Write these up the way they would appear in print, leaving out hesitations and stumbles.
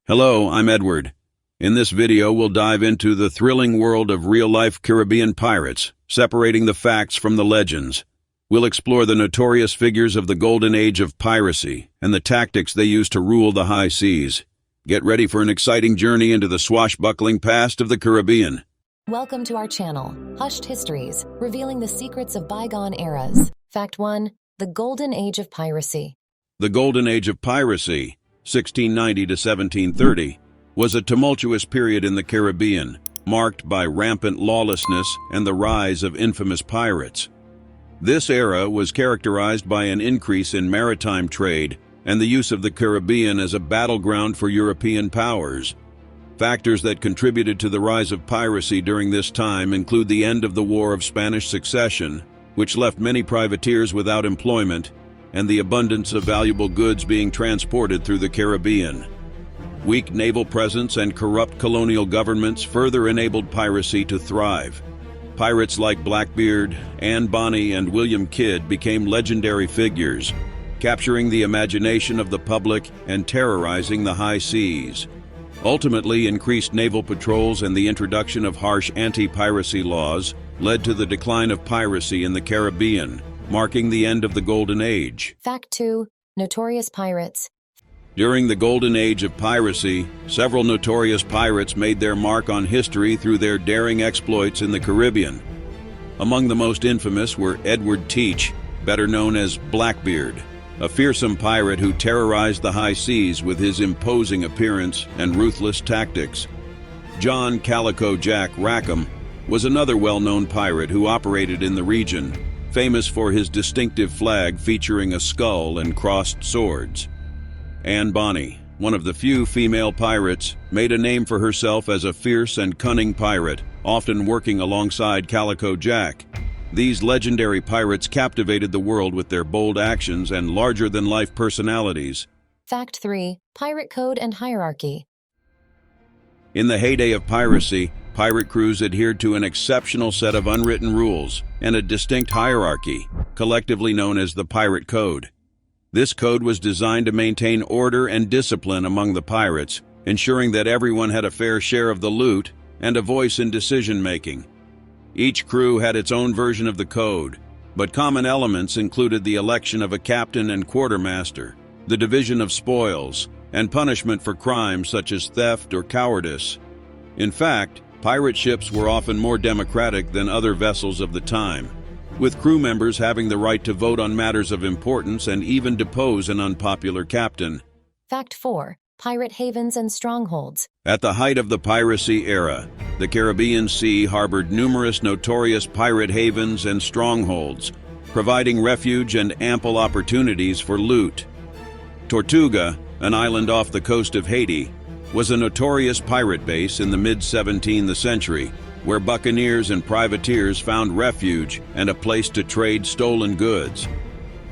Hello, I'm Edward. In this video, we'll dive into the thrilling world of real-life Caribbean pirates, separating the facts from the legends. We'll explore the notorious figures of the golden age of piracy and the tactics they used to rule the high seas. Get ready for an exciting journey into the swashbuckling past of the Caribbean. Welcome to our channel, Hushed Histories, revealing the secrets of bygone eras. Fact 1. The Golden Age of Piracy. The Golden Age of Piracy, 1690 to 1730, was a tumultuous period in the Caribbean, marked by rampant lawlessness and the rise of infamous pirates. This era was characterized by an increase in maritime trade and the use of the Caribbean as a battleground for European powers. Factors that contributed to the rise of piracy during this time include the end of the War of Spanish Succession, which left many privateers without employment, and the abundance of valuable goods being transported through the Caribbean. Weak naval presence and corrupt colonial governments further enabled piracy to thrive. Pirates like Blackbeard, Anne Bonny, and William Kidd became legendary figures, capturing the imagination of the public and terrorizing the high seas. Ultimately, increased naval patrols and the introduction of harsh anti-piracy laws led to the decline of piracy in the Caribbean, marking the end of the Golden Age. Fact 2. Notorious pirates. During the Golden Age of piracy, several notorious pirates made their mark on history through their daring exploits in the Caribbean. Among the most infamous were Edward Teach, better known as Blackbeard, a fearsome pirate who terrorized the high seas with his imposing appearance and ruthless tactics. John Calico Jack Rackham was another well-known pirate who operated in the region, famous for his distinctive flag featuring a skull and crossed swords. Anne Bonny, one of the few female pirates, made a name for herself as a fierce and cunning pirate, often working alongside Calico Jack. These legendary pirates captivated the world with their bold actions and larger-than-life personalities. Fact 3. Pirate code and hierarchy. In the heyday of piracy, pirate crews adhered to an exceptional set of unwritten rules and a distinct hierarchy, collectively known as the Pirate Code. This code was designed to maintain order and discipline among the pirates, ensuring that everyone had a fair share of the loot and a voice in decision-making. Each crew had its own version of the code, but common elements included the election of a captain and quartermaster, the division of spoils, and punishment for crimes such as theft or cowardice. In fact, pirate ships were often more democratic than other vessels of the time, with crew members having the right to vote on matters of importance and even depose an unpopular captain. Fact 4. Pirate havens and strongholds. At the height of the piracy era, the Caribbean Sea harbored numerous notorious pirate havens and strongholds, providing refuge and ample opportunities for loot. Tortuga, an island off the coast of Haiti, was a notorious pirate base in the mid-17th century, where buccaneers and privateers found refuge and a place to trade stolen goods.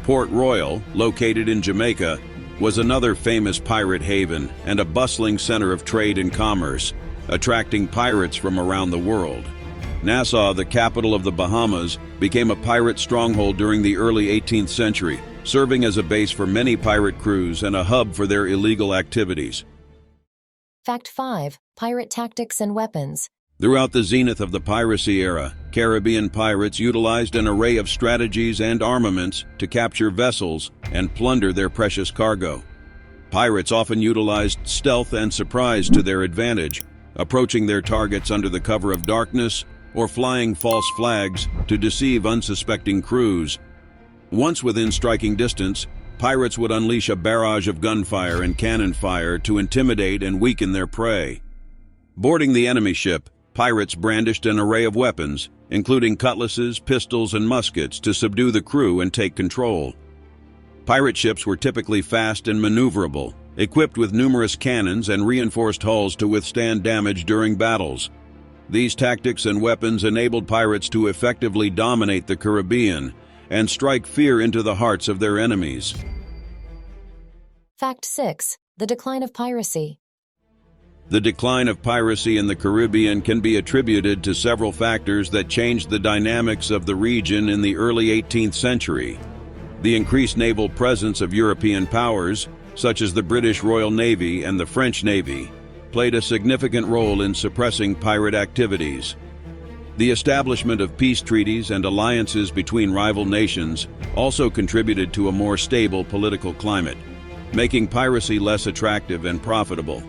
Port Royal, located in Jamaica, was another famous pirate haven and a bustling center of trade and commerce, attracting pirates from around the world. Nassau, the capital of the Bahamas, became a pirate stronghold during the early 18th century, serving as a base for many pirate crews and a hub for their illegal activities. Fact 5. Pirate tactics and weapons. Throughout the zenith of the piracy era, Caribbean pirates utilized an array of strategies and armaments to capture vessels and plunder their precious cargo. Pirates often utilized stealth and surprise to their advantage, approaching their targets under the cover of darkness or flying false flags to deceive unsuspecting crews. Once within striking distance, pirates would unleash a barrage of gunfire and cannon fire to intimidate and weaken their prey. Boarding the enemy ship, pirates brandished an array of weapons, including cutlasses, pistols, and muskets, to subdue the crew and take control. Pirate ships were typically fast and maneuverable, equipped with numerous cannons and reinforced hulls to withstand damage during battles. These tactics and weapons enabled pirates to effectively dominate the Caribbean and strike fear into the hearts of their enemies. Fact 6. The decline of piracy. The decline of piracy in the Caribbean can be attributed to several factors that changed the dynamics of the region in the early 18th century. The increased naval presence of European powers, such as the British Royal Navy and the French Navy, played a significant role in suppressing pirate activities. The establishment of peace treaties and alliances between rival nations also contributed to a more stable political climate, making piracy less attractive and profitable.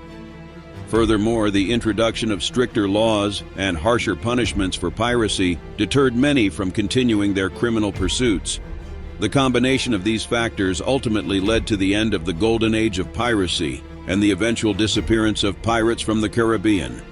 Furthermore, the introduction of stricter laws and harsher punishments for piracy deterred many from continuing their criminal pursuits. The combination of these factors ultimately led to the end of the golden age of piracy and the eventual disappearance of pirates from the Caribbean.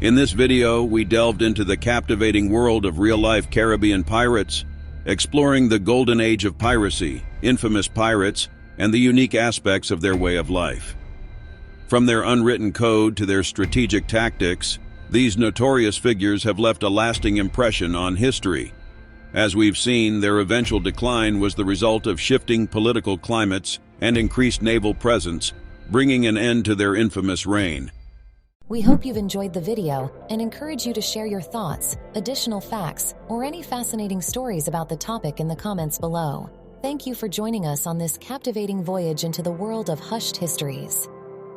In this video, we delved into the captivating world of real-life Caribbean pirates, exploring the golden age of piracy, infamous pirates, and the unique aspects of their way of life. From their unwritten code to their strategic tactics, these notorious figures have left a lasting impression on history. As we've seen, their eventual decline was the result of shifting political climates and increased naval presence, bringing an end to their infamous reign. We hope you've enjoyed the video and encourage you to share your thoughts, additional facts, or any fascinating stories about the topic in the comments below. Thank you for joining us on this captivating voyage into the world of hushed histories.